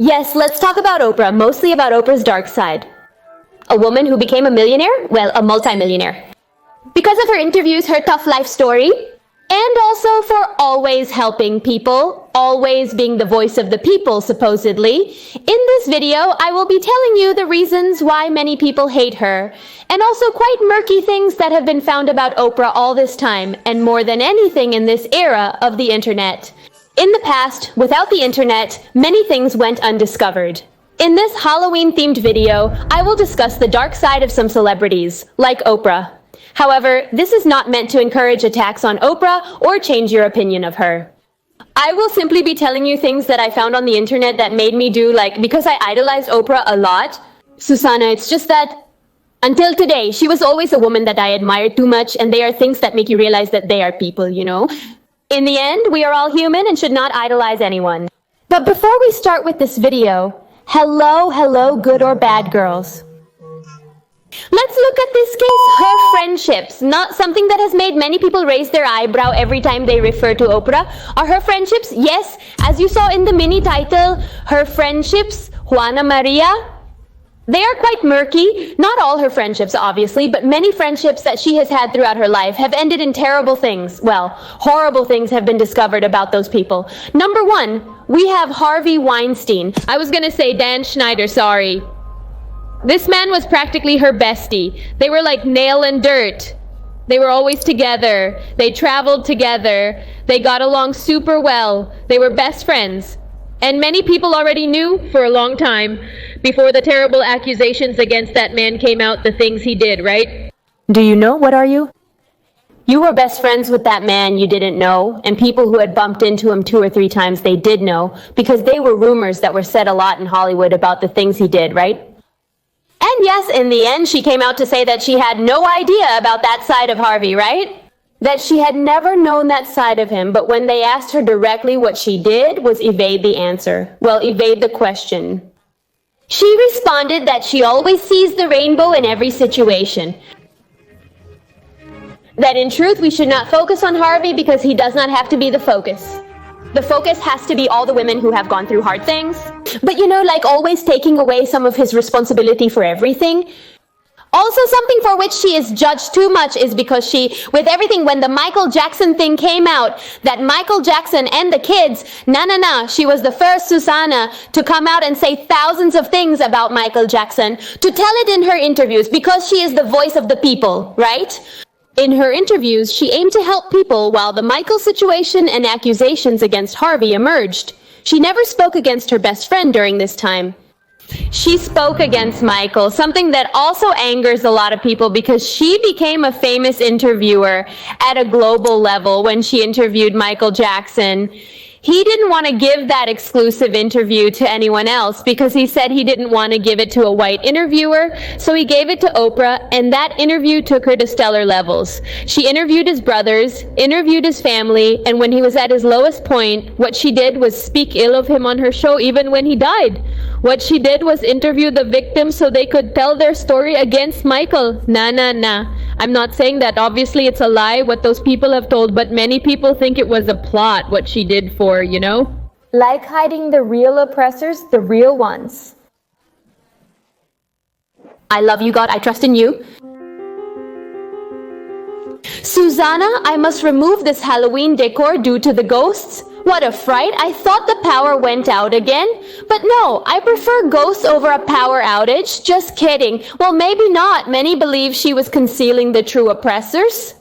Yes, let's talk about Oprah, mostly about Oprah's dark side. A woman who became a millionaire? Well, a multimillionaire. Because of her interviews, her tough life story, and also for always helping people, always being the voice of the people, supposedly. In this video, I will be telling you the reasons why many people hate her, and also quite murky things that have been found about Oprah all this time, and more than anything in this era of the internet. In the past, without the internet, many things went undiscovered. In this Halloween-themed video, I will discuss the dark side of some celebrities, like Oprah. However, this is not meant to encourage attacks on Oprah or change your opinion of her. I will simply be telling you things that I found on the internet that made me do, because I idolized Oprah a lot. Susanna, it's just that until today, she was always a woman that I admired too much, and they are things that make you realize that they are people, you know? In the end, we are all human and should not idolize anyone. But before we start with this video, hello, good or bad girls. Let's look at this case, her friendships. Not something that has made many people raise their eyebrow every time they refer to Oprah. Are her friendships? Yes, as you saw in the mini title, her friendships, Juana Maria, they are quite murky. Not all her friendships, obviously, but many friendships that she has had throughout her life have ended in terrible things. Well, horrible things have been discovered about those people. Number one, we have Harvey Weinstein. I was gonna say Dan Schneider, sorry. This man was practically her bestie. They were like nail and dirt. They were always together. They traveled together. They got along super well. They were best friends. And many people already knew for a long time, before the terrible accusations against that man came out, the things he did, right? Do you know? What are you? You were best friends with that man you didn't know, and people who had bumped into him 2 or 3 times they did know, because they were rumors that were said a lot in Hollywood about the things he did, right? And yes, in the end, she came out to say that she had no idea about that side of Harvey, right? That she had never known that side of him, but when they asked her directly, what she did was evade the answer. Well, evade the question. She responded that she always sees the rainbow in every situation. That in truth, we should not focus on Harvey because he does not have to be the focus. The focus has to be all the women who have gone through hard things. But you know, like always taking away some of his responsibility for everything. Also, something for which she is judged too much is because she, with everything, when the Michael Jackson thing came out, that Michael Jackson and the kids, she was the first Susanna to come out and say thousands of things about Michael Jackson, to tell it in her interviews because she is the voice of the people, right? In her interviews, she aimed to help people while the Michael situation and accusations against Harvey emerged. She never spoke against her best friend during this time. She spoke against Michael, something that also angers a lot of people because she became a famous interviewer at a global level when she interviewed Michael Jackson. He didn't want to give that exclusive interview to anyone else because he said he didn't want to give it to a white interviewer, so he gave it to Oprah, and that interview took her to stellar levels. She interviewed his brothers, interviewed his family, and when he was at his lowest point, what she did was speak ill of him on her show even when he died. What she did was interview the victims so they could tell their story against Michael. I'm not saying that. Obviously, it's a lie what those people have told, but many people think it was a plot, what she did for, you know? Like hiding the real oppressors, the real ones. I love you, God. I trust in you. Susanna, I must remove this Halloween decor due to the ghosts. What a fright. I thought the power went out again. But no, I prefer ghosts over a power outage. Just kidding. Well, maybe not. Many believe she was concealing the true oppressors.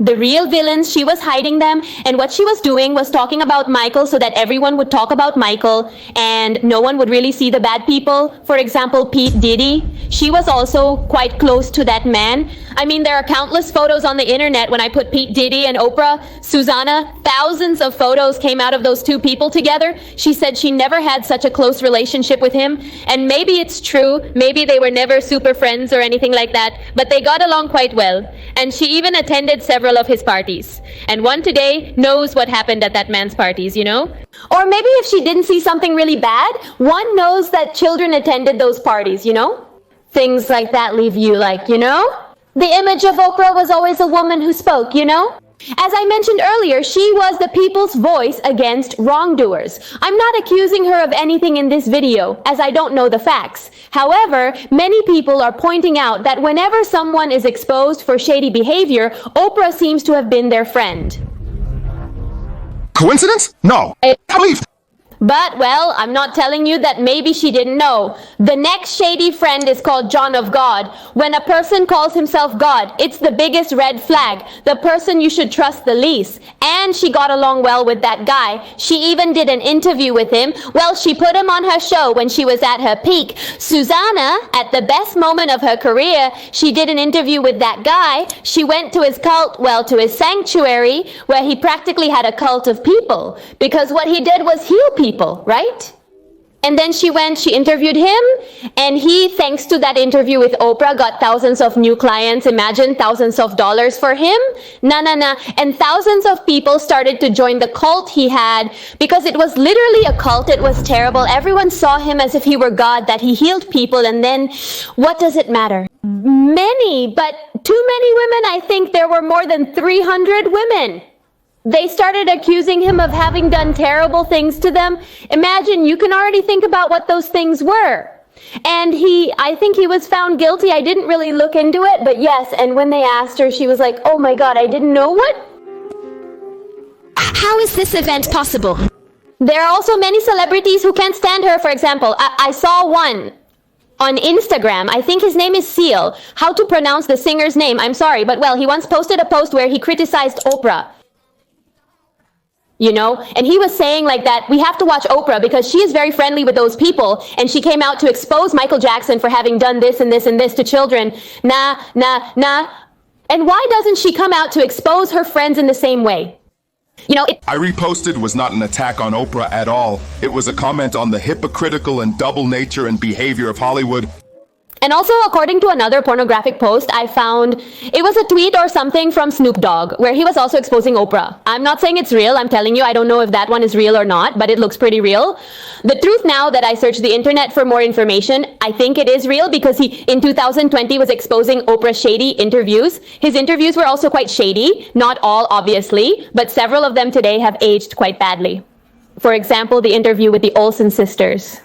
The real villains, she was hiding them, and what she was doing was talking about Michael so that everyone would talk about Michael, and no one would really see the bad people. For example, Pete Diddy. She was also quite close to that man. I mean, there are countless photos on the internet when I put Pete Diddy and Oprah, Susanna, thousands of photos came out of those two people together. She said she never had such a close relationship with him, and maybe it's true, maybe they were never super friends or anything like that, but they got along quite well, and she even attended several of his parties. And one today knows what happened at that man's parties, you know? Or maybe if she didn't see something really bad, one knows that children attended those parties, you know? Things like that leave you like, you know? The image of Oprah was always a woman who spoke, you know? As I mentioned earlier, she was the people's voice against wrongdoers. I'm not accusing her of anything in this video, as I don't know the facts. However, many people are pointing out that whenever someone is exposed for shady behavior, Oprah seems to have been their friend. Coincidence? No. I believe. But, well, I'm not telling you that maybe she didn't know. The next shady friend is called John of God. When a person calls himself God, it's the biggest red flag, the person you should trust the least. And she got along well with that guy. She even did an interview with him. Well, she put him on her show when she was at her peak. Susanna, at the best moment of her career, she did an interview with that guy. She went to his cult, well, to his sanctuary, where he practically had a cult of people. Because what he did was heal people, right? And then she interviewed him, and he, thanks to that interview with Oprah, got thousands of new clients. Imagine thousands of dollars for him. And thousands of people started to join the cult he had, because it was literally a cult. It was terrible. Everyone saw him as if he were God, that he healed people, and then what does it matter? Many, but too many women. I think there were more than 300 women. They started accusing him of having done terrible things to them. Imagine, you can already think about what those things were. And I think he was found guilty. I didn't really look into it, but yes. And when they asked her, she was like, oh my God, I didn't know. What? How is this event possible? There are also many celebrities who can't stand her. For example, I saw one on Instagram. I think his name is Seal. How to pronounce the singer's name? I'm sorry, but well, he once posted a post where he criticized Oprah. You know, and he was saying like that, we have to watch Oprah because she is very friendly with those people, and she came out to expose Michael Jackson for having done this and this and this to children. Nah. And why doesn't she come out to expose her friends in the same way? You know, I reposted was not an attack on Oprah at all. It was a comment on the hypocritical and double nature and behavior of Hollywood. And also, according to another pornographic post, I found it was a tweet or something from Snoop Dogg, where he was also exposing Oprah. I'm not saying it's real. I'm telling you, I don't know if that one is real or not, but it looks pretty real. The truth, now that I searched the internet for more information, I think it is real, because he, in 2020, was exposing Oprah's shady interviews. His interviews were also quite shady. Not all, obviously, but several of them today have aged quite badly. For example, the interview with the Olsen sisters.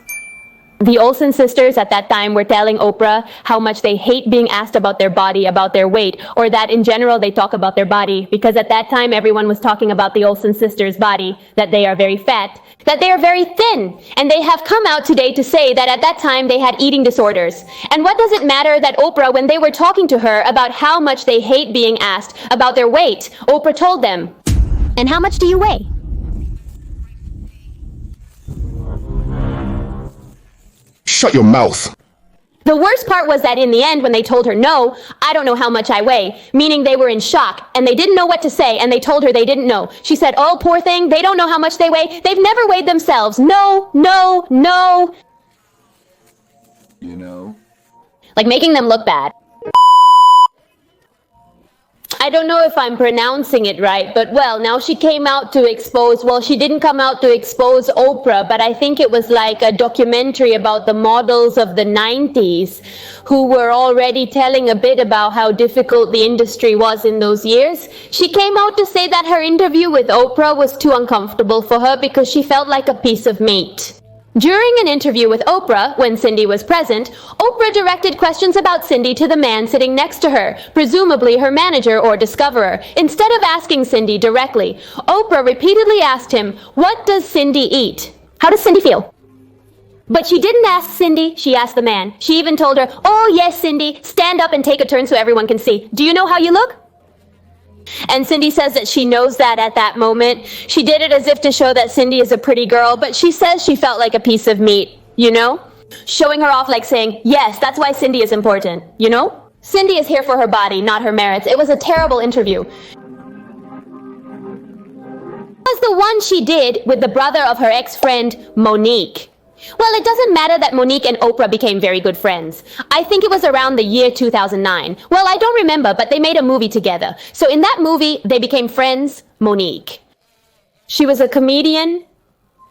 The Olsen sisters at that time were telling Oprah how much they hate being asked about their body, about their weight, or that in general they talk about their body, because at that time everyone was talking about the Olsen sisters' body, that they are very fat, that they are very thin, and they have come out today to say that at that time they had eating disorders. And what does it matter that Oprah, when they were talking to her about how much they hate being asked about their weight, Oprah told them, And how much do you weigh? Shut your mouth. The worst part was that in the end, when they told her, no, I don't know how much I weigh, meaning they were in shock and they didn't know what to say, and they told her they didn't know. She said, oh, poor thing, they don't know how much they weigh. They've never weighed themselves. No. You know? Like making them look bad. I don't know if I'm pronouncing it right, but well, now she came out to expose, well, she didn't come out to expose Oprah, but I think it was like a documentary about the models of the 90s who were already telling a bit about how difficult the industry was in those years. She came out to say that her interview with Oprah was too uncomfortable for her because she felt like a piece of meat. During an interview with Oprah, when Cindy was present, Oprah directed questions about Cindy to the man sitting next to her, presumably her manager or discoverer. Instead of asking Cindy directly, Oprah repeatedly asked him, what does Cindy eat? How does Cindy feel? But she didn't ask Cindy, she asked the man. She even told her, oh yes, Cindy, stand up and take a turn so everyone can see. Do you know how you look? And Cindy says that she knows that at that moment. She did it as if to show that Cindy is a pretty girl, but she says she felt like a piece of meat, you know? Showing her off like saying, yes, that's why Cindy is important, you know? Cindy is here for her body, not her merits. It was a terrible interview. It was the one she did with the brother of her ex-friend, Monique. Well, it doesn't matter that Monique and Oprah became very good friends. I think it was around the year 2009. Well, I don't remember, but they made a movie together. So in that movie, they became friends, Monique. She was a comedian,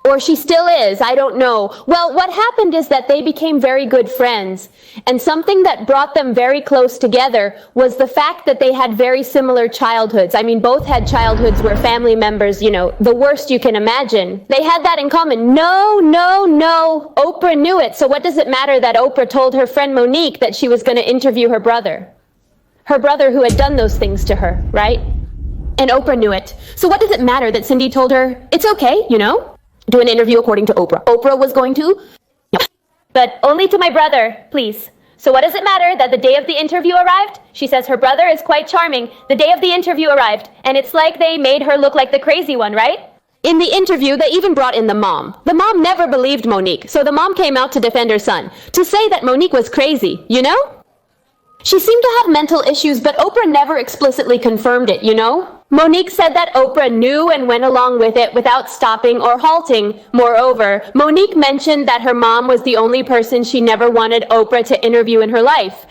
Or she still is, I don't know. Well, what happened is that they became very good friends. And something that brought them very close together was the fact that they had very similar childhoods. I mean, both had childhoods where family members, the worst you can imagine. They had that in common. No. Oprah knew it. So what does it matter that Oprah told her friend Monique that she was going to interview her brother? Her brother who had done those things to her, right? And Oprah knew it. So what does it matter that Cindy told her, it's okay, do an interview according to Oprah. Oprah was going to, but only to my brother, please. So what does it matter that the day of the interview arrived? She says her brother is quite charming. The day of the interview arrived, and it's like they made her look like the crazy one, right? In the interview, they even brought in the mom. The mom never believed Monique, so the mom came out to defend her son, to say that Monique was crazy, She seemed to have mental issues, but Oprah never explicitly confirmed it, Monique said that Oprah knew and went along with it without stopping or halting. Moreover, Monique mentioned that her mom was the only person she never wanted Oprah to interview in her life.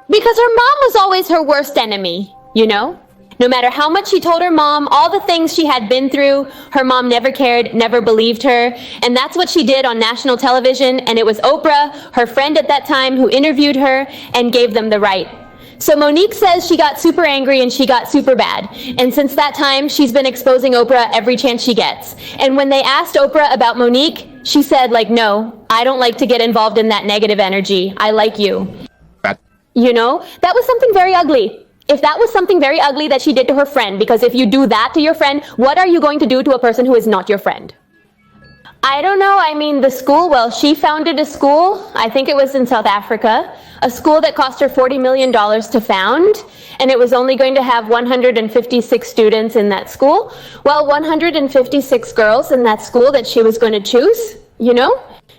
Because her mom was always her worst enemy, No matter how much she told her mom, all the things she had been through, her mom never cared, never believed her. And that's what she did on national television. And it was Oprah, her friend at that time, who interviewed her and gave them the right. So Monique says she got super angry and she got super bad. And since that time, she's been exposing Oprah every chance she gets. And when they asked Oprah about Monique, she said, no, I don't like to get involved in that negative energy. I like you. That was something very ugly. If that was something very ugly that she did to her friend, because if you do that to your friend, what are you going to do to a person who is not your friend? I don't know. I mean, the school, she founded a school, I think it was in South Africa, a school that cost her $40 million to found, and it was only going to have 156 students in that school. Well, 156 girls in that school that she was going to choose,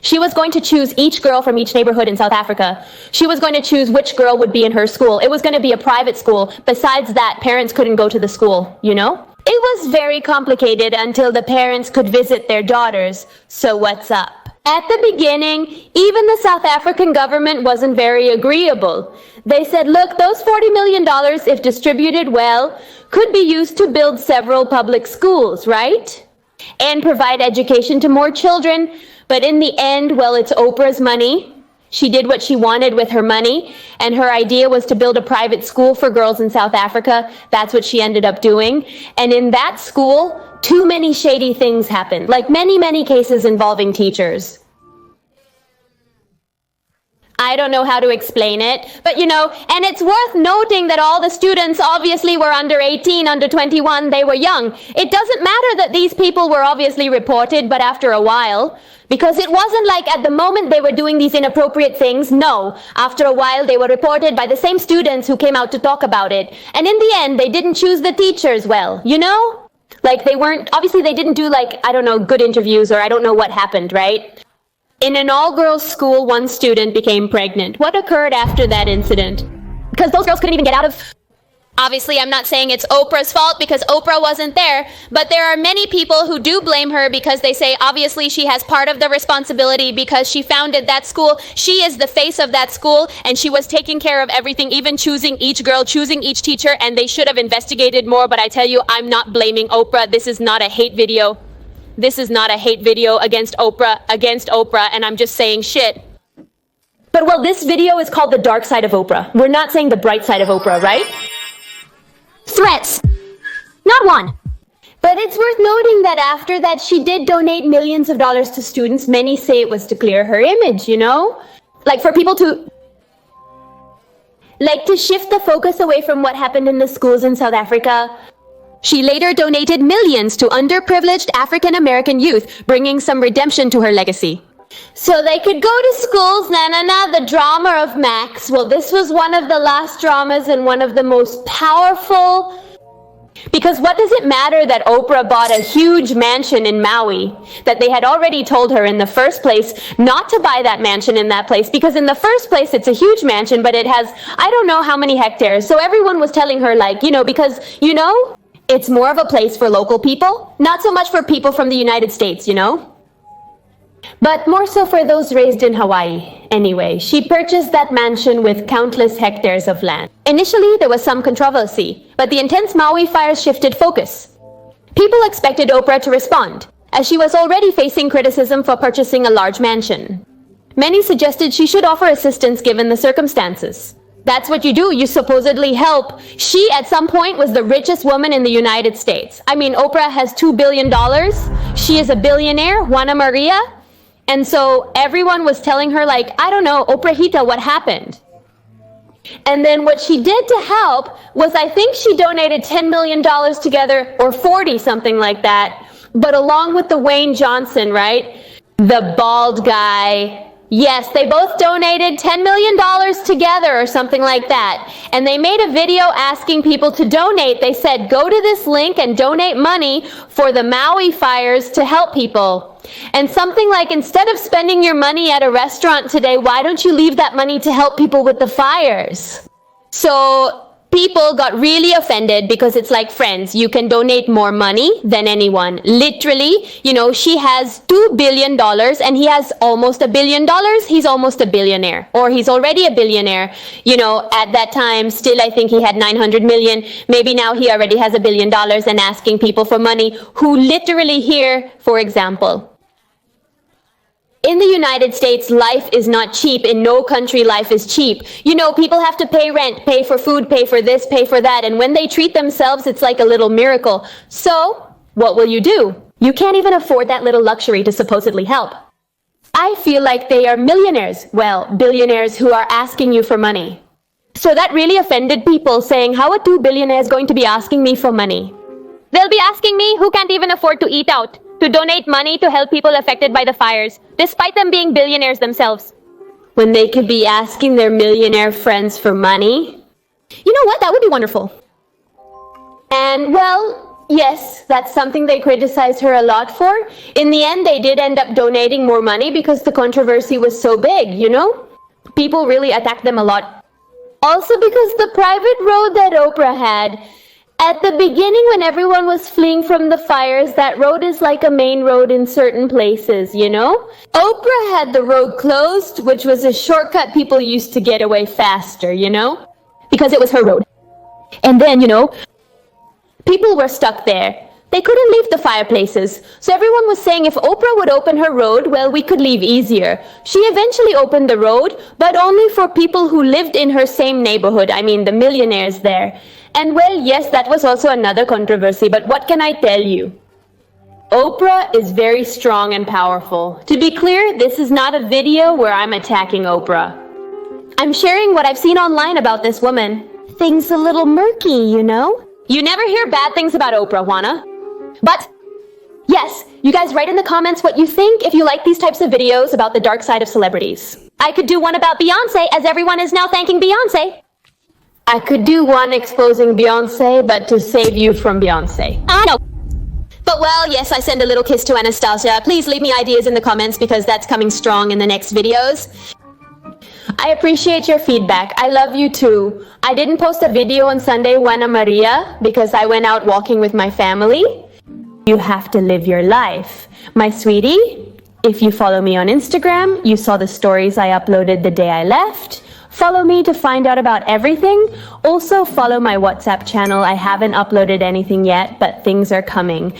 She was going to choose each girl from each neighborhood in South Africa. She was going to choose which girl would be in her school. It was going to be a private school. Besides that, parents couldn't go to the school, It was very complicated until the parents could visit their daughters. So what's up? At the beginning, even the South African government wasn't very agreeable. They said, look, those $40 million, if distributed well, could be used to build several public schools, right? And provide education to more children. But in the end, it's Oprah's money. She did what she wanted with her money, and her idea was to build a private school for girls in South Africa. That's what she ended up doing. And in that school, too many shady things happened, like many cases involving teachers. I don't know how to explain it, but and it's worth noting that all the students obviously were under 18, under 21, they were young. It doesn't matter that these people were obviously reported, but after a while, because it wasn't like at the moment they were doing these inappropriate things. No, after a while they were reported by the same students who came out to talk about it. And in the end, they didn't choose the teachers well, Like they didn't do good interviews, or I don't know what happened, right? In an all-girls school, one student became pregnant. What occurred after that incident? Because those girls couldn't even get out of... Obviously, I'm not saying it's Oprah's fault because Oprah wasn't there, but there are many people who do blame her because they say obviously she has part of the responsibility because she founded that school. She is the face of that school, and she was taking care of everything, even choosing each girl, choosing each teacher, and they should have investigated more. But I tell you, I'm not blaming Oprah. This is not a hate video. This is not a hate video against Oprah, and I'm just saying shit. But this video is called The Dark Side of Oprah. We're not saying the bright side of Oprah, right? Threats. Not one. But it's worth noting that after that, she did donate millions of dollars to students. Many say it was to clear her image, Like for people to shift the focus away from what happened in the schools in South Africa. She later donated millions to underprivileged African American youth, bringing some redemption to her legacy. So they could go to schools, the drama of Max. Well, this was one of the last dramas and one of the most powerful. Because what does it matter that Oprah bought a huge mansion in Maui, that they had already told her in the first place not to buy that mansion in that place, because in the first place it's a huge mansion, but it has, I don't know how many hectares. So everyone was telling her because, it's more of a place for local people, not so much for people from the United States, But more so for those raised in Hawaii. Anyway, she purchased that mansion with countless hectares of land. Initially, there was some controversy, but the intense Maui fires shifted focus. People expected Oprah to respond. as she was already facing criticism for purchasing a large mansion. Many suggested she should offer assistance given the circumstances. That's what you do, you supposedly help. She, at some point, was the richest woman in the United States. I mean, Oprah has $2 billion. She is a billionaire, Juana Maria. And so everyone was telling her, like, I don't know, Oprahita, what happened? And then what she did to help was, I think she donated $10 million together, or 40, something like that. But along with the Wayne Johnson, right? The bald guy. Yes, they both donated $10 million together or something like that. And they made a video asking people to donate. They said, go to this link and donate money for the Maui fires to help people. And something like, instead of spending your money at a restaurant today, why don't you leave that money to help people with the fires? So people got really offended because it's like, friends, you can donate more money than anyone. Literally, you know, she has $2 billion and he has almost $1 billion. He's almost a billionaire, or he's already a billionaire. You know, at that time, still, I think he had 900 million. Maybe now he already has $1 billion and asking people for money who literally here, for example, in the United States, life is not cheap. In no country, life is cheap. You know, people have to pay rent, pay for food, pay for this, pay for that. And when they treat themselves, it's like a little miracle. So, what will you do? You can't even afford that little luxury to supposedly help. I feel like they are millionaires, well, billionaires who are asking you for money. So that really offended people, saying, how are two billionaires going to be asking me for money? They'll be asking me, who can't even afford to eat out, to donate money to help people affected by the fires, despite them being billionaires themselves. When they could be asking their millionaire friends for money. You know what? That would be wonderful. And, well, yes, that's something they criticized her a lot for. In the end, they did end up donating more money because the controversy was so big, you know? People really attacked them a lot. Also because the private road that Oprah had, at the beginning, when everyone was fleeing from the fires, that road is like a main road in certain places, you know? Oprah had the road closed, which was a shortcut people used to get away faster, you know? Because it was her road. And then, you know, people were stuck there. They couldn't leave the fireplaces. So everyone was saying if Oprah would open her road, well, we could leave easier. She eventually opened the road, but only for people who lived in her same neighborhood. I mean, the millionaires there. And well, yes, that was also another controversy, but what can I tell you? Oprah is very strong and powerful. To be clear, this is not a video where I'm attacking Oprah. I'm sharing what I've seen online about this woman. Things a little murky, you know? You never hear bad things about Oprah, Juana. But, yes, you guys write in the comments what you think if you like these types of videos about the dark side of celebrities. I could do one about Beyonce, as everyone is now thanking Beyonce. I could do one exposing Beyonce, but to save you from Beyonce. No. But well, yes, I send a little kiss to Anastasia. Please leave me ideas in the comments because that's coming strong in the next videos. I appreciate your feedback. I love you too. I didn't post a video on Sunday, Juana Maria, because I went out walking with my family. You have to live your life. My sweetie, if you follow me on Instagram, you saw the stories I uploaded the day I left. Follow me to find out about everything. Also follow my WhatsApp channel. I haven't uploaded anything yet, but things are coming.